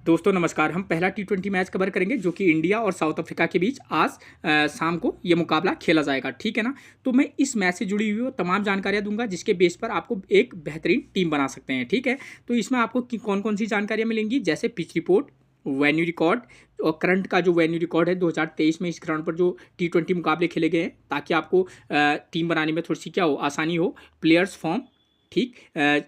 दोस्तों नमस्कार। हम पहला टी20 मैच कवर करेंगे जो कि इंडिया और साउथ अफ्रीका के बीच आज शाम को ये मुकाबला खेला जाएगा, ठीक है ना। तो मैं इस मैच से जुड़ी हुई तमाम जानकारियां दूंगा जिसके बेस पर आपको एक बेहतरीन टीम बना सकते हैं, ठीक है। तो इसमें आपको कौन कौन सी जानकारियां मिलेंगी, जैसे पिच रिपोर्ट, वेन्यू रिकॉर्ड और करंट का जो वेन्यू रिकॉर्ड है 2023 में इस ग्राउंड पर जो टी20 मुकाबले खेले गए हैं, ताकि आपको टीम बनाने में थोड़ी सी क्या हो, आसानी हो। प्लेयर्स फॉर्म, ठीक,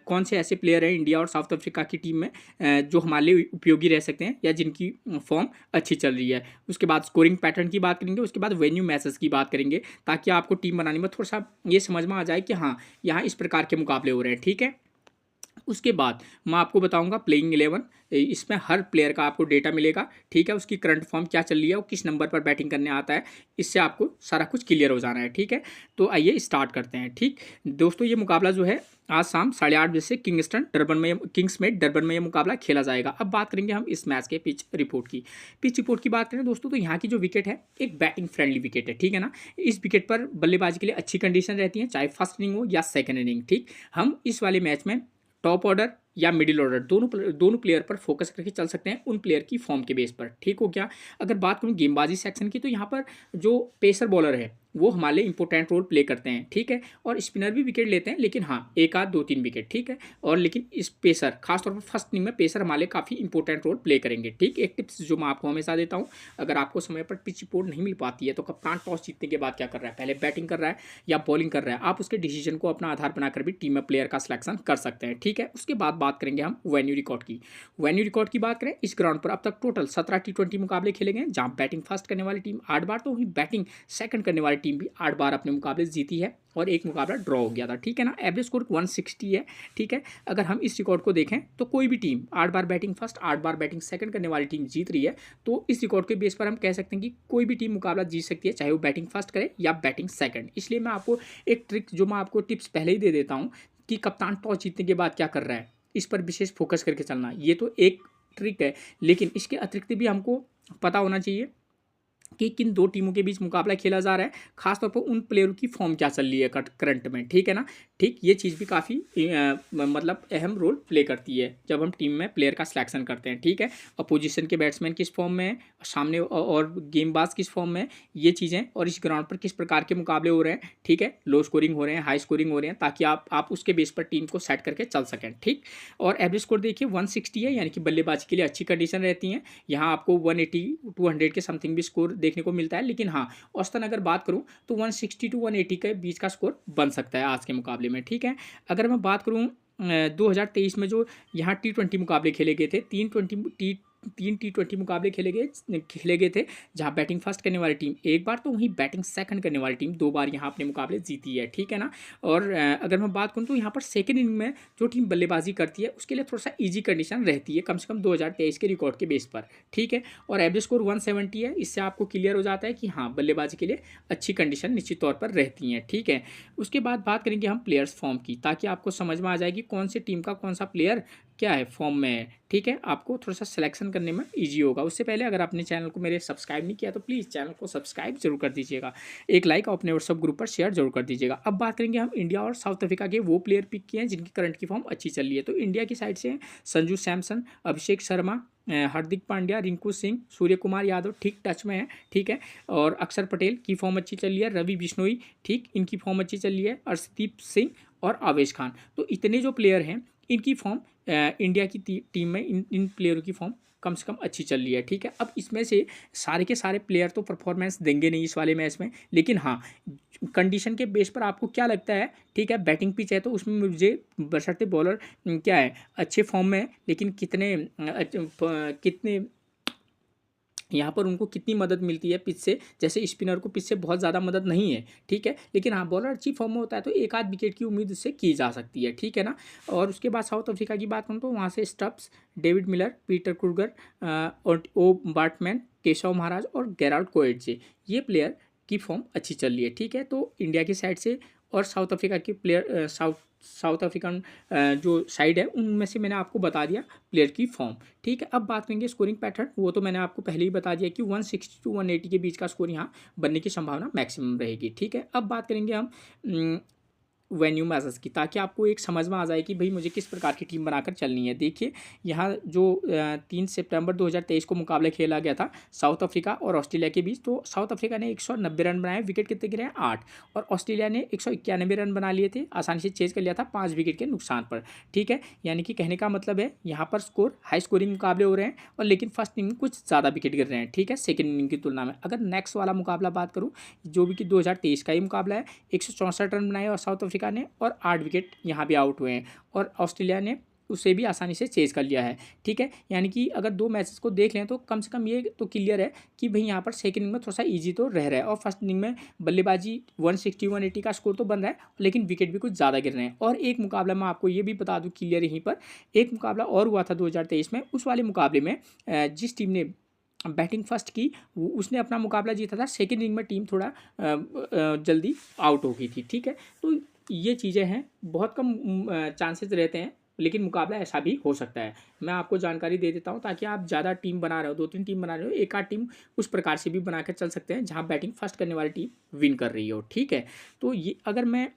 कौन से ऐसे प्लेयर हैं इंडिया और साउथ अफ्रीका की टीम में जो हमारे लिए उपयोगी रह सकते हैं या जिनकी फॉर्म अच्छी चल रही है। उसके बाद स्कोरिंग पैटर्न की बात करेंगे, उसके बाद वेन्यू मैचेस की बात करेंगे, ताकि आपको टीम बनाने में थोड़ा सा ये समझ में आ जाए कि हाँ, यहाँ इस प्रकार के मुकाबले हो रहे हैं, ठीक है। उसके बाद मैं आपको बताऊंगा प्लेइंग 11, इसमें हर प्लेयर का आपको डेटा मिलेगा, ठीक है। उसकी करंट फॉर्म क्या चल रही है, वो किस नंबर पर बैटिंग करने आता है, इससे आपको सारा कुछ क्लियर हो जाना है, ठीक है। तो आइए स्टार्ट करते हैं, ठीक। दोस्तों ये मुकाबला जो है आज शाम 8:30 बजे से किंग्समेड डरबन में ये मुकाबला खेला जाएगा। अब बात करेंगे हम इस मैच के पिच रिपोर्ट की। पिच रिपोर्ट की बात करें दोस्तों, तो यहाँ की जो विकेट है एक बैटिंग फ्रेंडली विकेट है, ठीक है ना। इस विकेट पर बल्लेबाजी के लिए अच्छी कंडीशन रहती है, चाहे फर्स्ट इनिंग हो या सेकंड इनिंग, ठीक। हम इस वाले मैच में टॉप ऑर्डर या मिडिल ऑर्डर दोनों प्लेयर पर फोकस करके चल सकते हैं, उन प्लेयर की फॉर्म के बेस पर, ठीक हो गया। अगर बात करूं गेंदबाजी सेक्शन की, तो यहाँ पर जो पेसर बॉलर है वो हमारे लिए इंपॉर्टेंट रोल प्ले करते हैं, ठीक है। और स्पिनर भी विकेट लेते हैं, लेकिन हाँ एक आध 2-3 विकेट, ठीक है। और लेकिन इस पेसर खासतौर पर फर्स्ट इनिंग में पेसर हमारे काफ़ी इंपॉर्टेंट रोल प्ले करेंगे, ठीक। एक टिप्स जो मैं आपको हमेशा देता हूँ, अगर आपको समय पर पिच रिपोर्ट नहीं मिल पाती है तो कप्तान टॉस जीतने के बाद क्या कर रहा है, पहले बैटिंग कर रहा है या बॉलिंग कर रहा है, आप उसके डिसीजन को अपना आधार बनाकर भी टीम में प्लेयर का सिलेक्शन कर सकते हैं, ठीक है। उसके बाद बात करेंगे हम वेन्यू रिकॉर्ड की। वेन्यू रिकॉर्ड की बात करें, इस ग्राउंड पर अब तक टोटल 17 टी20 मुकाबले खेले गए, जहां बैटिंग फर्स्ट करने वाली टीम 8 बार, तो वहीं बैटिंग सेकंड करने वाली टीम भी 8 बार अपने मुकाबले जीती है और एक मुकाबला ड्रॉ हो गया था, ठीक है ना। एवरेज स्कोर 160 है, ठीक है। अगर हम इस रिकॉर्ड को देखें तो कोई भी टीम 8 बार बैटिंग फर्स्ट 8 बार बैटिंग सेकंड करने वाली टीम जीत रही है, तो इस रिकॉर्ड के बेस पर हम कह सकते हैं कि कोई भी टीम मुकाबला जीत सकती है, चाहे वो बैटिंग फर्स्ट करे या बैटिंग सेकंड। इसलिए मैं आपको एक ट्रिक जो मैं आपको टिप्स पहले ही दे देता हूँ कि कप्तान टॉस जीतने के बाद क्या कर रहा है, इस पर विशेष फोकस करके चलना, ये तो एक ट्रिक है। लेकिन इसके अतिरिक्त भी हमको पता होना चाहिए कि किन दो टीमों के बीच मुकाबला खेला जा रहा है, खासतौर पर उन प्लेयरों की फॉर्म क्या चल रही है करंट में, ठीक है ना। ठीक, ये चीज़ भी काफ़ी मतलब अहम रोल प्ले करती है जब हम टीम में प्लेयर का सिलेक्शन करते हैं, ठीक है। अपोजिशन के बैट्समैन किस फॉर्म में है, सामने और गेंदबाज किस फॉर्म में है, ये चीज़ें, और इस ग्राउंड पर किस प्रकार के मुकाबले हो रहे हैं, ठीक है। लो स्कोरिंग हो रहे हैं, हाई स्कोरिंग हो रहे हैं, ताकि आप उसके बेस पर टीम को सेट करके चल सकें, ठीक। और एवरेज स्कोर देखिए 160 है, यानी कि बल्लेबाजी के लिए अच्छी कंडीशन रहती है। यहाँ आपको 180 200 के समथिंग भी स्कोर देखने को मिलता है, लेकिन हाँ औसतन अगर बात करूँ तो 160 to 180 के बीच का स्कोर बन सकता है आज के मुकाबले में, ठीक है। अगर मैं बात करूँ 2023 में जो यहाँ टी20 मुकाबले खेले गए थे, तीन टी20 मुकाबले खेले गए थे, जहाँ बैटिंग फर्स्ट करने वाली टीम एक बार, तो वहीं बैटिंग सेकंड करने वाली टीम 2 बार यहाँ अपने मुकाबले जीती है, ठीक है ना। और अगर मैं बात करूँ तो यहाँ पर सेकंड इनिंग में जो टीम बल्लेबाजी करती है उसके लिए थोड़ा सा ईजी कंडीशन रहती है, कम से कम 2023 के रिकॉर्ड के बेस पर, ठीक है। और एवरेज स्कोर 170 है, इससे आपको क्लियर हो जाता है कि हाँ बल्लेबाजी के लिए अच्छी कंडीशन निश्चित तौर पर रहती हैं, ठीक है। उसके बाद बात करेंगे हम प्लेयर्स फॉर्म की, ताकि आपको समझ में आ जाएगी कौन सी टीम का कौन सा प्लेयर क्या है, फॉर्म में है, ठीक है। आपको थोड़ा सा सिलेक्शन करने में ईजी होगा। उससे पहले अगर आपने चैनल को मेरे सब्सक्राइब नहीं किया तो प्लीज़ चैनल को सब्सक्राइब जरूर कर दीजिएगा, एक लाइक और अपने व्हाट्सअप ग्रुप पर शेयर जरूर कर दीजिएगा। अब बात करेंगे हम इंडिया और साउथ अफ्रीका के वो प्लेयर पिक किए हैं जिनकी करंट की फॉर्म अच्छी चल रही है। तो इंडिया की साइड से संजू सैमसन, अभिषेक शर्मा, हार्दिक पांड्या, रिंकू सिंह, सूर्य कुमार यादव ठीक टच में है, ठीक है। और अक्षर पटेल की फॉर्म अच्छी चल रही है, रवि बिश्नोई, ठीक, इनकी फॉर्म अच्छी चल रही है, अर्शदीप सिंह और आवेश खान। तो इतने जो प्लेयर हैं इनकी फॉर्म इंडिया की टीम में इन प्लेयरों की फॉर्म कम से कम अच्छी चल रही है, ठीक है। अब इसमें से सारे के सारे प्लेयर तो परफॉर्मेंस देंगे नहीं इस वाले मैच में, लेकिन हाँ कंडीशन के बेस पर आपको क्या लगता है, ठीक है। बैटिंग पिच है तो उसमें मुझे बशर्ते बॉलर क्या है अच्छे फॉर्म में है, लेकिन कितने यहाँ पर उनको कितनी मदद मिलती है पिच से, जैसे स्पिनर को पिच से बहुत ज़्यादा मदद नहीं है, ठीक है। लेकिन हाँ बॉलर अच्छी फॉर्म में होता है तो एक आध विकेट की उम्मीद उससे की जा सकती है, ठीक है ना। और उसके बाद साउथ अफ्रीका की बात करूँ तो वहाँ से Stubbs, David Miller, Peter Kruger और ओ बार्टमैन, केशव महाराज और गेराल्ड कोएट्जे, ये प्लेयर की फॉर्म अच्छी चल रही है, ठीक है। तो इंडिया की साइड से और साउथ अफ्रीका के प्लेयर साउथ अफ्रीकन जो साइड है उनमें से मैंने आपको बता दिया प्लेयर की फॉर्म, ठीक है। अब बात करेंगे स्कोरिंग पैटर्न, वो तो मैंने आपको पहले ही बता दिया कि 160 to 180 के बीच का स्कोर यहाँ बनने की संभावना मैक्सिमम रहेगी, ठीक है। अब बात करेंगे हम वेन्यू मैसेज की, ताकि आपको एक समझ में आ जाए कि भाई मुझे किस प्रकार की टीम बनाकर चलनी है। देखिए यहाँ जो 3 सितंबर 2023 को मुकाबला खेला गया था साउथ अफ्रीका और ऑस्ट्रेलिया के बीच, तो साउथ अफ्रीका ने 190 रन बनाए, विकेट कितने गिरे हैं 8, और ऑस्ट्रेलिया ने 191 रन बना लिए थे, आसानी से चेज कर लिया था 5 विकेट के नुकसान पर। ठीक है, यानी कि कहने का मतलब है यहाँ पर स्कोर हाई स्कोरिंग मुकाबले हो रहे हैं, और लेकिन फर्स्ट इनिंग में कुछ ज़्यादा विकेट गिर रहे हैं। ठीक है, सेकंड इनिंग की तुलना में। अगर नेक्स्ट वाला मुकाबला बात करूँ, जो भी कि 2023 का ही मुकाबला है, 164 रन बनाए और साउथ अफ्रीका ने, और 8 विकेट यहाँ भी आउट हुए हैं, और ऑस्ट्रेलिया ने उसे भी आसानी से चेज कर लिया है। ठीक है, यानी कि अगर दो मैचेस को देख लें तो कम से कम ये तो क्लियर है कि भाई यहाँ पर सेकंड इनिंग में थोड़ा सा इजी तो रह रहा है, और फर्स्ट इनिंग में बल्लेबाजी 160 180 का स्कोर तो बन रहा है, लेकिन विकेट भी कुछ ज़्यादा गिर रहे हैं। और एक मुकाबला मैं आपको ये भी बता दूँ क्लियर यहीं पर, एक मुकाबला और हुआ था 2023 में, उस वाले मुकाबले में जिस टीम ने बैटिंग फर्स्ट की उसने अपना मुकाबला जीता था, सेकेंड इनिंग में टीम थोड़ा जल्दी आउट हो गई थी। ठीक है, तो ये चीज़ें हैं, बहुत कम चांसेस रहते हैं, लेकिन मुकाबला ऐसा भी हो सकता है। मैं आपको जानकारी दे देता हूँ ताकि आप ज़्यादा टीम बना रहे हो, 2-3 टीम बना रहे हो, एक आध टीम उस प्रकार से भी बना कर चल सकते हैं जहाँ बैटिंग फर्स्ट करने वाली टीम विन कर रही हो। ठीक है, तो ये अगर मैं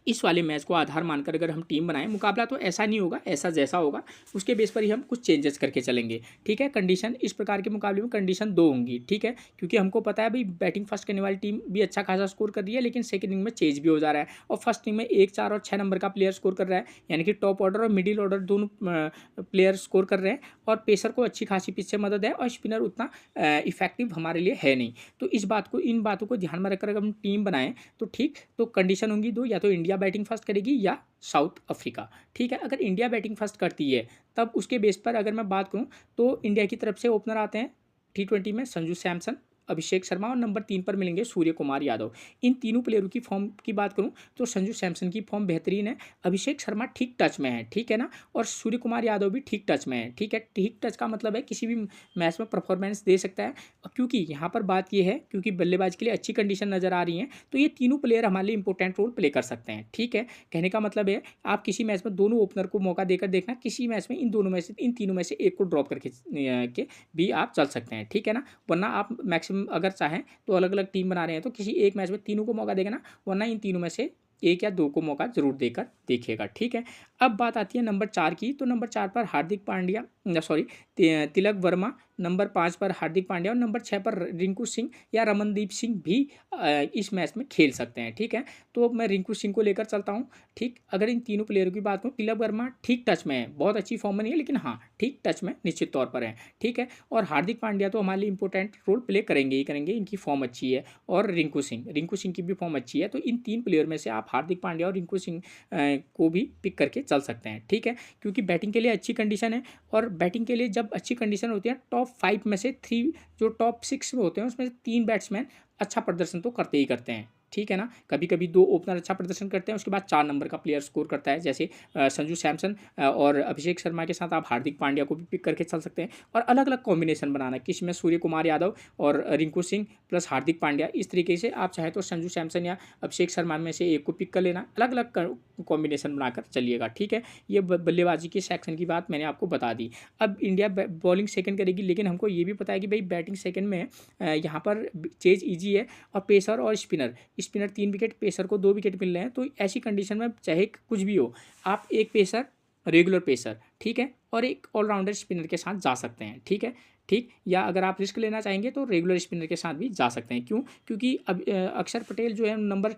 इस वाले मैच को आधार मानकर अगर हम टीम बनाएं, मुकाबला तो ऐसा नहीं होगा, ऐसा जैसा होगा उसके बेस पर ही हम कुछ चेंजेस करके चलेंगे। ठीक है, कंडीशन इस प्रकार के मुकाबले में कंडीशन 2 होंगी। ठीक है, क्योंकि हमको पता है भाई बैटिंग फर्स्ट करने वाली टीम भी अच्छा खासा स्कोर कर रही है, लेकिन सेकंड इनिंग में चेज भी हो जा रहा है, और फर्स्ट इनिंग में 1, 4 और 6 नंबर का प्लेयर स्कोर कर रहा है, यानी कि टॉप ऑर्डर और मिडिल ऑर्डर दोनों प्लेयर स्कोर कर रहे हैं, और पेसर को अच्छी खासी पिच से मदद है, और स्पिनर उतना इफेक्टिव हमारे लिए है नहीं। तो इन बातों को ध्यान में रखकर अगर हम टीम बनाएं तो ठीक, तो कंडीशन होंगी 2, या तो इंडिया बैटिंग फर्स्ट करेगी या साउथ अफ्रीका। ठीक है, अगर इंडिया बैटिंग फर्स्ट करती है तब उसके बेस पर अगर मैं बात करूं तो इंडिया की तरफ से ओपनर आते हैं T20 में संजू सैमसन, अभिषेक शर्मा, और नंबर 3 पर मिलेंगे सूर्य कुमार यादव। इन तीनों प्लेयरों की फॉर्म की बात करूं तो संजू सैमसन की फॉर्म बेहतरीन है, अभिषेक शर्मा ठीक टच में है, ठीक है ना, और सूर्य कुमार यादव भी ठीक टच में है। ठीक है, ठीक टच का मतलब है किसी भी मैच में परफॉर्मेंस दे सकता है, क्योंकि यहाँ पर बात यह है क्योंकि बल्लेबाज के लिए अच्छी कंडीशन नजर आ रही है, तो ये तीनों प्लेयर हमारे लिए इंपॉर्टेंट रोल प्ले कर सकते हैं। ठीक है, कहने का मतलब है आप किसी मैच में दोनों ओपनर को मौका देकर देखना, किसी मैच में इन दोनों में से, इन तीनों में से एक को ड्रॉप करके के भी आप चल सकते हैं। ठीक है ना, वरना आप मैक्सिमम अगर चाहें तो अलग अलग टीम बना रहे हैं तो किसी एक मैच में तीनों को मौका देगा ना, वरना इन तीनों में से 1 या 2 को मौका जरूर देकर देखिएगा। ठीक है, अब बात आती है नंबर 4 की, तो नंबर 4 पर हार्दिक पांड्या, सॉरी तिलक वर्मा, नंबर 5 पर हार्दिक पांड्या, और नंबर 6 पर रिंकू सिंह या रमनदीप सिंह भी इस मैच में खेल सकते हैं। ठीक है, तो मैं रिंकू सिंह को लेकर चलता हूँ। ठीक, अगर इन तीनों प्लेयरों की बात करूँ, तिलक वर्मा ठीक टच में है, बहुत अच्छी फॉर्म में नहीं है, लेकिन हाँ ठीक टच में निश्चित तौर पर है। ठीक है, और हार्दिक पांड्या तो हमारे लिए इंपॉर्टेंट रोल प्ले करेंगे ही करेंगे, इनकी फॉर्म अच्छी है, और रिंकू सिंह की भी फॉर्म अच्छी है, तो इन 3 प्लेयर में से आप हार्दिक पांड्या और रिंकू सिंह को भी पिक करके चल सकते हैं। ठीक है, क्योंकि बैटिंग के लिए अच्छी कंडीशन है, और बैटिंग के लिए जब अच्छी कंडीशन होती है, टॉप 5 में से 3 जो टॉप 6 में होते हैं उसमें से 3 बैट्समैन अच्छा प्रदर्शन तो करते ही करते हैं। ठीक है ना, कभी कभी 2 ओपनर अच्छा प्रदर्शन करते हैं, उसके बाद 4 नंबर का प्लेयर स्कोर करता है, जैसे संजू सैमसन और अभिषेक शर्मा के साथ आप हार्दिक पांड्या को भी पिक करके चल सकते हैं, और अलग अलग कॉम्बिनेशन बनाना है, किसी में सूर्य कुमार यादव और रिंकू सिंह प्लस हार्दिक पांड्या, इस तरीके से आप चाहे तो संजू सैमसन या अभिषेक शर्मा में से एक को पिक कर लेना, अलग अलग कॉम्बिनेशन बनाकर चलिएगा। ठीक है, ये बल्लेबाजी के सेक्शन की बात मैंने आपको बता दी। अब इंडिया बॉलिंग सेकंड करेगी, लेकिन हमको ये भी पता है कि भाई बैटिंग सेकंड में यहाँ पर चेज ईजी है, और पेसर और स्पिनर 3 विकेट, पेसर को 2 विकेट मिल रहे हैं, तो ऐसी कंडीशन में चाहे कुछ भी हो, आप एक पेसर, रेगुलर पेसर, ठीक है, और एक ऑलराउंडर स्पिनर के साथ जा सकते हैं। ठीक है, ठीक, या अगर आप रिस्क लेना चाहेंगे तो रेगुलर स्पिनर के साथ भी जा सकते हैं। क्यों? क्योंकि अब अक्षर पटेल जो है नंबर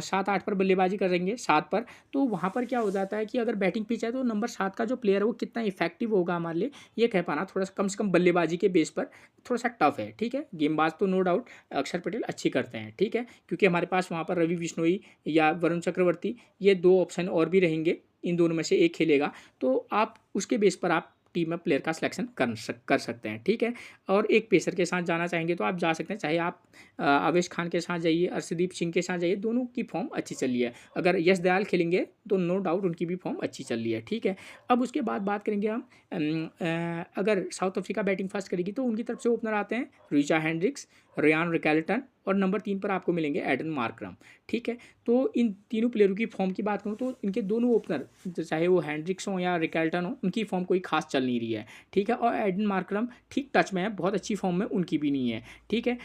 7-8 पर बल्लेबाजी करेंगे, 7 पर, तो वहाँ पर क्या हो जाता है कि अगर बैटिंग पिच है तो नंबर 7 का जो प्लेयर है वो कितना इफेक्टिव होगा हमारे लिए, ये कह पाना थोड़ा सा कम से कम बल्लेबाजी के बेस पर थोड़ा सा टफ है। ठीक है, गेंदबाज तो नो डाउट अक्षर पटेल अच्छी करते हैं। ठीक है, क्योंकि हमारे पास वहाँ पर रवि बिश्नोई या वरुण चक्रवर्ती, ये 2 ऑप्शन और भी रहेंगे, इन दोनों में से एक खेलेगा, तो आप उसके बेस पर आप टीम में प्लेयर का सिलेक्शन कर सकते हैं। ठीक है, और एक पेसर के साथ जाना चाहेंगे तो आप जा सकते हैं, चाहे आप आवेश खान के साथ जाइए, अर्शदीप सिंह के साथ जाइए, दोनों की फॉर्म अच्छी चल रही है। अगर यश दयाल खेलेंगे तो नो डाउट उनकी भी फॉर्म अच्छी चल रही है। ठीक है, अब उसके बाद बात करेंगे हम, अगर साउथ अफ्रीका बैटिंग फर्स्ट करेगी तो उनकी तरफ से ओपनर आते हैं रिचा हैंड्रिक्स, रियान रिकेल्टन, और नंबर 3 पर आपको मिलेंगे एडन मार्करम। ठीक है, तो इन तीनों प्लेयरों की फॉर्म की बात करूँ तो इनके दोनों ओपनर, चाहे वो हैंड्रिक्स हो या रिकेल्टन हो, उनकी फॉर्म कोई खास चल नहीं रही है। ठीक है, और एडन मार्करम ठीक टच में है, बहुत अच्छी फॉर्म में उनकी भी नहीं है। ठीक है,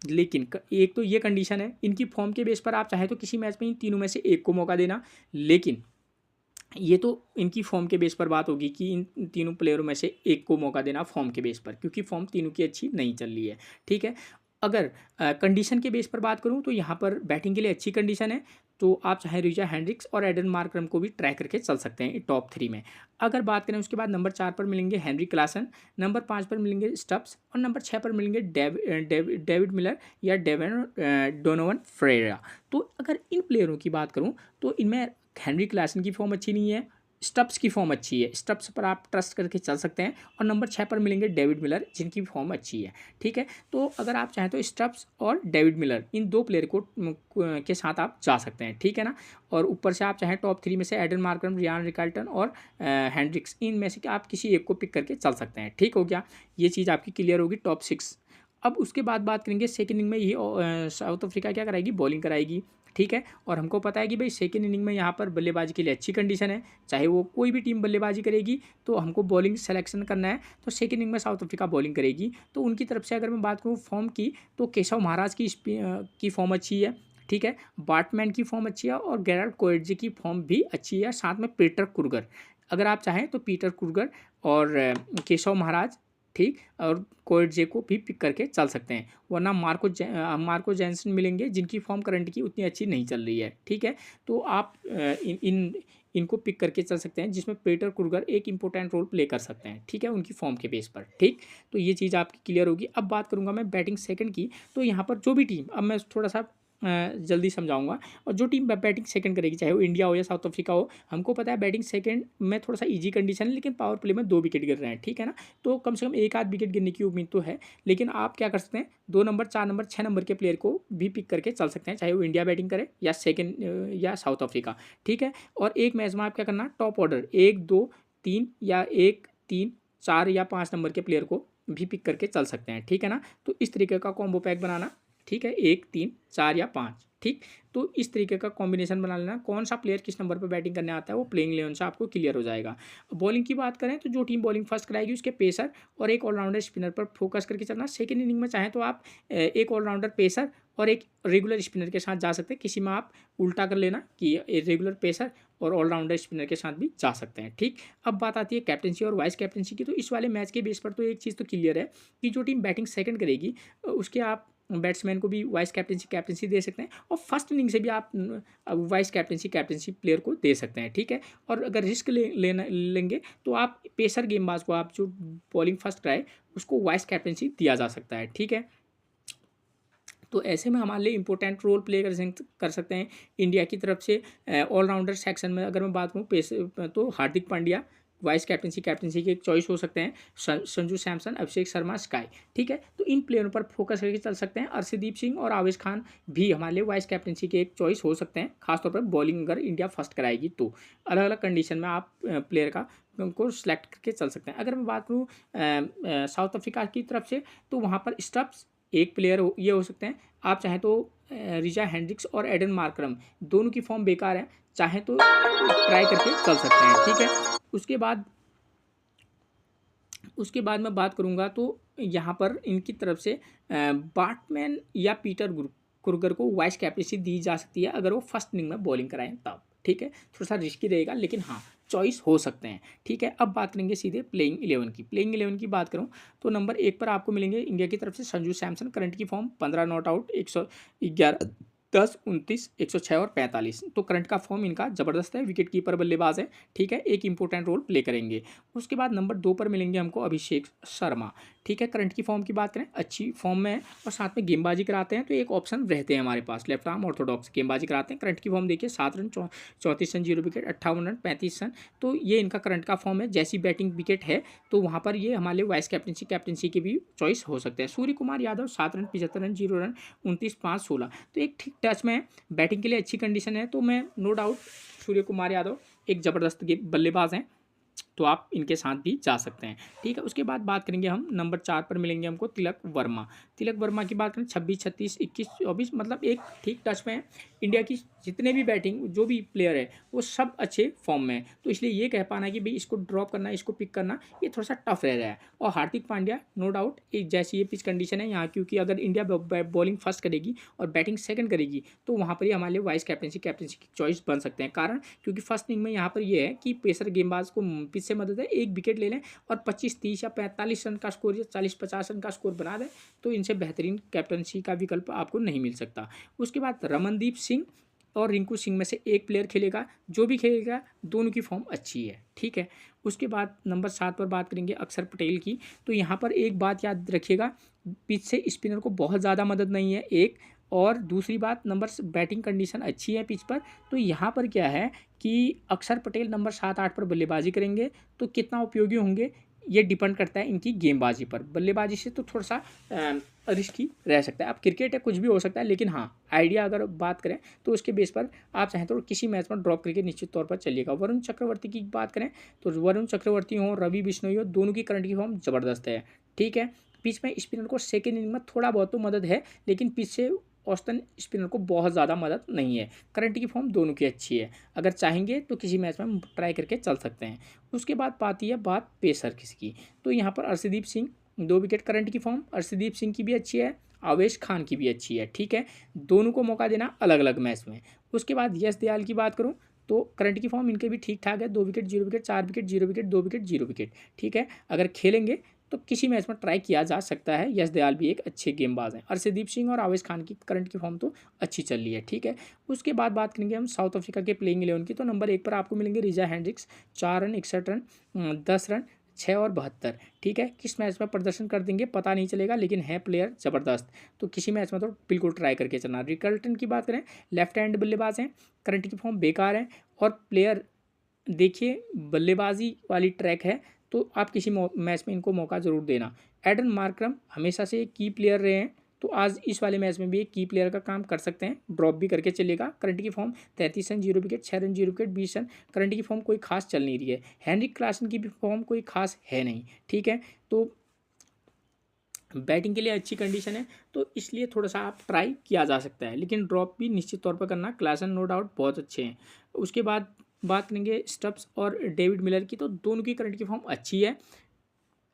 लेकिन एक तो ये कंडीशन है, इनकी फॉर्म के बेस पर आप चाहे तो किसी मैच में इन तीनों में से एक को मौका देना, लेकिन ये तो इनकी फॉर्म के बेस पर बात होगी कि इन तीनों प्लेयरों में से एक को मौका देना फॉर्म के बेस पर, क्योंकि फॉर्म तीनों की अच्छी नहीं चल रही है। ठीक है, अगर कंडीशन के बेस पर बात करूं तो यहाँ पर बैटिंग के लिए अच्छी कंडीशन है, तो आप चाहे रिचा हेंड्रिक्स और एडन मार्करम को भी ट्राई करके चल सकते हैं टॉप 3 में। अगर बात करें उसके बाद नंबर 4 पर मिलेंगे हेनरी क्लासन, नंबर 5 पर मिलेंगे स्टब्स और नंबर 6 पर मिलेंगे डेविड मिलर या डोनोवन फ्रेरा। तो अगर इन प्लेयरों की बात करूँ तो इनमें हेनरी क्लासन की फॉर्म अच्छी नहीं है, स्टब्स की फॉर्म अच्छी है, स्टब्स पर आप ट्रस्ट करके चल सकते हैं, और नंबर 6 पर मिलेंगे डेविड मिलर जिनकी फॉर्म अच्छी है। ठीक है, तो अगर आप चाहें तो स्टब्स और डेविड मिलर इन दो प्लेयर को के साथ आप जा सकते हैं। ठीक है ना, और ऊपर से आप चाहें टॉप 3 में से एडन मार्करम, रियान रिकाल्टन और हैंड्रिक्स, इनमें से आप किसी एक को पिक करके चल सकते हैं। ठीक हो गया, ये चीज़ आपकी क्लियर होगी टॉप 6। अब उसके बाद बात करेंगे सेकेंड इनिंग में ये साउथ अफ्रीका क्या कराएगी, बॉलिंग कराएगी। ठीक है, और हमको पता है कि भाई सेकेंड इनिंग में यहाँ पर बल्लेबाजी के लिए अच्छी कंडीशन है, चाहे वो कोई भी टीम बल्लेबाजी करेगी तो हमको बॉलिंग सेलेक्शन करना है, तो सेकेंड इनिंग में साउथ अफ्रीका बॉलिंग करेगी। तो उनकी तरफ से अगर मैं बात करूँ फॉर्म की, तो केशव महाराज की फॉर्म अच्छी है। ठीक है, बाटमैन की फॉर्म अच्छी है और गेराल्ड कोएट्जे की फॉर्म भी अच्छी है, साथ में पीटर कुर्गर, अगर आप चाहें तो पीटर कुर्गर और केशव महाराज, ठीक, और कोएट्जे को भी पिक करके चल सकते हैं, वरना मार्को जैनसन मिलेंगे जिनकी फॉर्म करंट की उतनी अच्छी नहीं चल रही है। ठीक है, तो आप इनको पिक करके चल सकते हैं, जिसमें पीटर कुर्गर एक इंपॉर्टेंट रोल प्ले कर सकते हैं। ठीक है, उनकी फॉर्म के बेस पर। ठीक, तो ये चीज़ आपकी क्लियर होगी। अब बात करूंगा मैं बैटिंग सेकंड की, तो यहाँ पर जो भी टीम, अब मैं थोड़ा सा जल्दी समझाऊंगा, और जो टीम बैटिंग सेकंड करेगी, चाहे वो इंडिया हो या साउथ अफ्रीका हो, हमको पता है बैटिंग सेकंड में थोड़ा सा इजी कंडीशन है, लेकिन पावर प्ले में 2 विकेट गिर रहे हैं। ठीक है ना, तो कम से कम एक आध विकेट गिरने की उम्मीद तो है, लेकिन आप क्या कर सकते हैं, 2 नंबर, 4 नंबर, 6 नंबर के प्लेयर को भी पिक करके चल सकते हैं, चाहे वो इंडिया बैटिंग करे या सेकेंड या साउथ अफ्रीका। ठीक है, और एक मैच में आप क्या करना, टॉप ऑर्डर 1, 2, 3 या 1, 3, 4 या 5 नंबर के प्लेयर को भी पिक करके चल सकते हैं। ठीक है ना, तो इस तरीके का कॉम्बो पैक बनाना। ठीक है, 1, 3, 4 या 5। ठीक, तो इस तरीके का कॉम्बिनेशन बना लेना, कौन सा प्लेयर किस नंबर पर बैटिंग करने आता है वो प्लेइंग 11 से आपको क्लियर हो जाएगा। बॉलिंग की बात करें तो जो टीम बॉलिंग फर्स्ट कराएगी उसके पेसर और एक ऑलराउंडर स्पिनर पर फोकस करके चलना। सेकेंड इनिंग में चाहें तो आप एक ऑलराउंडर पेसर और एक रेगुलर स्पिनर के साथ जा सकते हैं, किसी में आप उल्टा कर लेना कि रेगुलर पेसर और ऑलराउंडर स्पिनर के साथ भी जा सकते हैं। ठीक, अब बात आती है कैप्टनसी और वाइस कैप्टनसी की, तो इस वाले मैच के बेस पर तो एक चीज़ तो क्लियर है कि जो टीम बैटिंग सेकंड करेगी उसके आप बैट्समैन को भी वाइस कैप्टनसी दे सकते हैं, और फर्स्ट इनिंग से भी आप वाइस कैप्टनसी प्लेयर को दे सकते हैं। ठीक है, और अगर रिस्क लेंगे तो आप पेसर गेंदबाज को, आप जो बॉलिंग फर्स्ट कराए उसको वाइस कैप्टनसी दिया जा सकता है। ठीक है, तो ऐसे में हमारे लिए इंपॉर्टेंट रोल प्ले कर सकते हैं इंडिया की तरफ से। ऑलराउंडर सेक्शन में अगर मैं बात करूँ तो हार्दिक पांड्या वाइस कैप्टनसी के एक चॉइस हो सकते हैं, संजू सैमसन, अभिषेक शर्मा, स्काई। ठीक है, तो इन प्लेयरों पर फोकस करके चल सकते हैं। अर्शदीप सिंह और आवेश खान भी हमारे लिए वाइस कैप्टनसी के एक चॉइस हो सकते हैं, खासतौर पर बॉलिंग अगर इंडिया फर्स्ट कराएगी तो अलग अलग कंडीशन में आप प्लेयर को सिलेक्ट करके चल सकते हैं। अगर मैं बात करूँ साउथ अफ्रीका की तरफ से, तो वहाँ पर स्टब्स एक प्लेयर ये हो सकते हैं, आप चाहें तो रिचा हेंड्रिक्स और एडन मार्करम दोनों की फॉर्म बेकार है, चाहें तो ट्राई करके चल सकते हैं। ठीक है, उसके बाद मैं बात करूंगा तो यहाँ पर इनकी तरफ से बाटमैन या पीटर कुर्गर को वाइस कैप्टनसी दी जा सकती है अगर वो फर्स्ट इनिंग में बॉलिंग कराएं तब। ठीक है, थोड़ा सा रिस्की रहेगा, लेकिन हाँ चॉइस हो सकते हैं। ठीक है, अब बात करेंगे सीधे प्लेइंग 11 की। प्लेइंग 11 की बात करूं तो नंबर 1 पर आपको मिलेंगे इंडिया की तरफ से संजू सैमसन, करंट की फॉर्म 15 नॉट आउट, 111, 10, 29, 106 और 45। तो करंट का फॉर्म इनका ज़बरदस्त है, विकेट कीपर बल्लेबाज है। ठीक है, एक इंपॉर्टेंट रोल प्ले करेंगे। उसके बाद नंबर 2 पर मिलेंगे हमको अभिषेक शर्मा। ठीक है, करंट की फॉर्म की बात करें अच्छी फॉर्म में है और साथ में गेंदबाजी कराते हैं, तो एक ऑप्शन रहते हैं हमारे पास, लेफ्ट आर्म ऑर्थोडॉक्स गेंदबाजी कराते हैं। करंट की फॉर्म देखिए 7 run, 34 run, 0 wicket, 58 run, 35 run. तो ये इनका करंट का फॉर्म है। जैसी बैटिंग विकेट है तो वहाँ पर ये हमारे लिए वाइस कैप्टनसी के भी चॉइस हो सकते हैं। Surya Kumar Yadav 7 run, 75 run, 0 run, 29, 5, 16। तो एक ठीक टच में बैटिंग के लिए अच्छी कंडीशन है, तो मैं नो डाउट सूर्य कुमार यादव एक ज़बरदस्त बल्लेबाज हैं। तो आप इनके साथ भी जा सकते हैं, ठीक है। उसके बाद बात करेंगे हम नंबर 4 पर मिलेंगे हमको तिलक वर्मा। तिलक वर्मा की बात करें 26, 36, 21, 24 मतलब एक ठीक टच में है। इंडिया की जितने भी बैटिंग जो भी प्लेयर है वो सब अच्छे फॉर्म में है, तो इसलिए ये कह पाना कि भाई इसको ड्रॉप करना, इसको पिक करना ये थोड़ा सा टफ रह रहा है। और हार्दिक पांड्या नो डाउट एक जैसी ये पिच कंडीशन है यहाँ, क्योंकि अगर इंडिया बॉलिंग फर्स्ट करेगी और बैटिंग सेकंड करेगी तो वहाँ पर ही हमारे लिए वाइस कैप्टनसी की चॉइस बन सकते हैं। कारण क्योंकि फर्स्ट इनिंग में यहाँ पर ये है कि पेसर गेंदबाज को पिच से मदद है, एक विकेट ले लें और 25, 30 या 45 रन का स्कोर या 40, 50 रन का स्कोर बना दें तो इनसे बेहतरीन कैप्टनसी का विकल्प आपको नहीं मिल सकता। उसके बाद रमनदीप सिंह और रिंकू सिंह में से एक प्लेयर खेलेगा, जो भी खेलेगा दोनों की फॉर्म अच्छी है, ठीक है। उसके बाद नंबर 7 पर बात करेंगे अक्षर पटेल की। तो यहाँ पर एक बात याद रखिएगा, पिच से स्पिनर को बहुत ज़्यादा मदद नहीं है एक, और दूसरी बात नंबर बैटिंग कंडीशन अच्छी है पिच पर। तो यहाँ पर क्या है कि अक्षर पटेल नंबर 7, 8 पर बल्लेबाजी करेंगे तो कितना उपयोगी होंगे ये डिपेंड करता है इनकी गेंदबाजी पर। बल्लेबाजी से तो थोड़ा सा रिस्की रह सकता है। अब क्रिकेट है, कुछ भी हो सकता है, लेकिन हाँ आइडिया अगर बात करें तो उसके बेस पर आप चाहें तो किसी मैच में ड्रॉप करके निश्चित तौर पर चलिएगा। वरुण चक्रवर्ती की बात करें तो वरुण चक्रवर्ती हो, रवि बिश्नोई हो, दोनों की करंट की फॉर्म ज़बरदस्त है, ठीक है। पिच में स्पिनर को सेकेंड इनिंग में थोड़ा बहुत तो मदद है, लेकिन पिच से औसतन स्पिनर को बहुत ज़्यादा मदद नहीं है। करंट की फॉर्म दोनों की अच्छी है, अगर चाहेंगे तो किसी मैच में ट्राई करके चल सकते हैं। उसके बाद आती है बात पेसर किसकी, तो यहाँ पर अर्शदीप सिंह 2 विकेट करंट की फॉर्म अर्शदीप सिंह की भी अच्छी है, आवेश खान की भी अच्छी है, ठीक है। दोनों को मौका देना अलग अलग मैच में। उसके बाद यश दयाल की बात करूँ तो करंट की फॉर्म इनके भी ठीक ठाक है, 2 wicket 0 wicket, 4 wicket 0 wicket, 2 wicket 0 wicket, ठीक है। अगर खेलेंगे तो किसी मैच में ट्राई किया जा सकता है। यश दयाल भी एक अच्छे गेंदबाज हैं। अर्शदीप सिंह और आवेश खान की करंट की फॉर्म तो अच्छी चल रही है, ठीक है। उसके बाद बात करेंगे हम साउथ अफ्रीका के प्लेइंग 11 की। तो नंबर 1 पर आपको मिलेंगे रिजा हैंड्रिक्स, 4 रन 61 रन 10 रन 6 और 72, ठीक है। किस मैच में प्रदर्शन कर देंगे पता नहीं चलेगा, लेकिन है प्लेयर ज़बरदस्त, तो किसी मैच में तो बिल्कुल ट्राई करके चलना। रिकल्टन की बात करें लेफ्ट हैंड बल्लेबाज हैं, करंट की फॉर्म बेकार है और प्लेयर देखिए बल्लेबाजी वाली ट्रैक है तो आप किसी मैच में इनको मौका ज़रूर देना। एडन मार्करम हमेशा से की प्लेयर रहे हैं, तो आज इस वाले मैच में भी एक की प्लेयर का काम कर सकते हैं, ड्रॉप भी करके चलेगा। करंट की form 33 run 0 wicket, 6 run 0 wicket, 20 run, current की फॉर्म कोई खास चल नहीं रही है। हेनरिक क्लासन की भी फॉर्म कोई खास है नहीं, ठीक है। तो बैटिंग के लिए अच्छी कंडीशन है, तो इसलिए थोड़ा सा आप ट्राई किया जा सकता है, लेकिन ड्रॉप भी निश्चित तौर पर करना। क्लासन नो डाउट बहुत अच्छे हैं। उसके बाद बात करेंगे स्टब्स और डेविड मिलर की। तो दोनों की करंट की फॉर्म अच्छी है,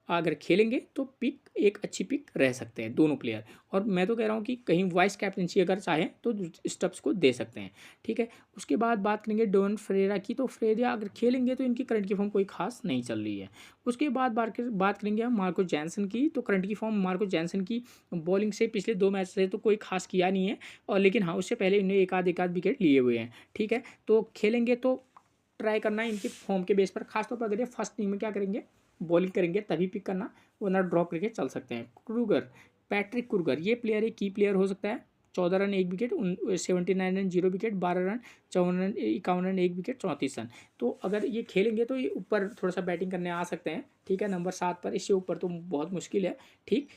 अगर खेलेंगे तो पिक एक अच्छी पिक रह सकते हैं दोनों प्लेयर। और मैं तो कह रहा हूँ कि कहीं वाइस कैप्टनसी अगर चाहें तो स्टब्स को दे सकते हैं, ठीक है। उसके बाद बात करेंगे डोन फ्रेरा की। तो फ्रेरा अगर खेलेंगे तो इनकी करंट की फॉर्म कोई खास नहीं चल रही है। उसके बाद बात करेंगे हम मार्को जैनसन की। तो करंट की फॉर्म मार्को जैनसन की बॉलिंग से पिछले 2 मैच से तो कोई खास किया नहीं है, और लेकिन हाँ उससे पहले इन्हें एक आध विकेट लिए हुए हैं, ठीक है। तो खेलेंगे तो ट्राई करना है इनकी फॉर्म के बेस पर, खासतौर पर अगर ये फर्स्ट इनिंग में क्या करेंगे बॉलिंग करेंगे तभी पिक करना, वरना ड्रॉप करके चल सकते हैं। क्रूगर, पैट्रिक क्रूगर ये प्लेयर एक की प्लेयर हो सकता है। 14 run 1 wicket, 79 run 0 wicket, 12 run 54 run 51 run 1 wicket, 34 run. तो अगर ये खेलेंगे तो ये ऊपर थोड़ा सा बैटिंग करने आ सकते हैं, ठीक है। नंबर 7 पर, इससे ऊपर तो बहुत मुश्किल है, ठीक।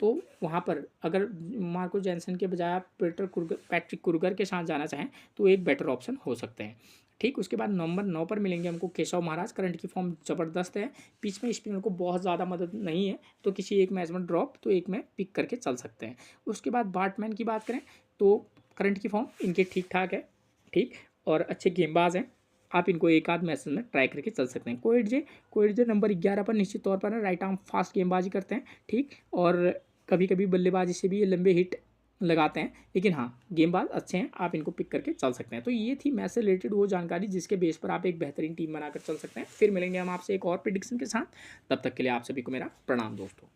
तो वहाँ पर अगर मार्को जैनसन के बजाय आप पैट्रिक क्रूगर के साथ जाना चाहें तो एक बेटर ऑप्शन हो सकते हैं, ठीक। उसके बाद नंबर 9 पर मिलेंगे हमको केशव महाराज। करंट की फॉर्म ज़बरदस्त है, पिच में स्पिनर को बहुत ज़्यादा मदद नहीं है, तो किसी एक मैच में ड्रॉप तो एक में पिक करके चल सकते हैं। उसके बाद बार्टमैन की बात करें तो करंट की फॉर्म इनके ठीक ठाक है, ठीक, और अच्छे गेंदबाज हैं, आप इनको एक आध मैच में ट्राई करके चल सकते हैं। कोएडजे नंबर 11 पर निश्चित तौर पर राइट आर्म फास्ट गेंदबाजी करते हैं, ठीक, और कभी कभी बल्लेबाजी से भी ये लंबे हिट लगाते हैं, लेकिन हाँ गेंदबाज अच्छे हैं, आप इनको पिक करके चल सकते हैं। तो ये थी मैच से रिलेटेड वो जानकारी जिसके बेस पर आप एक बेहतरीन टीम बनाकर चल सकते हैं। फिर मिलेंगे हम आपसे एक और प्रिडिक्शन के साथ, तब तक के लिए आप सभी को मेरा प्रणाम दोस्तों।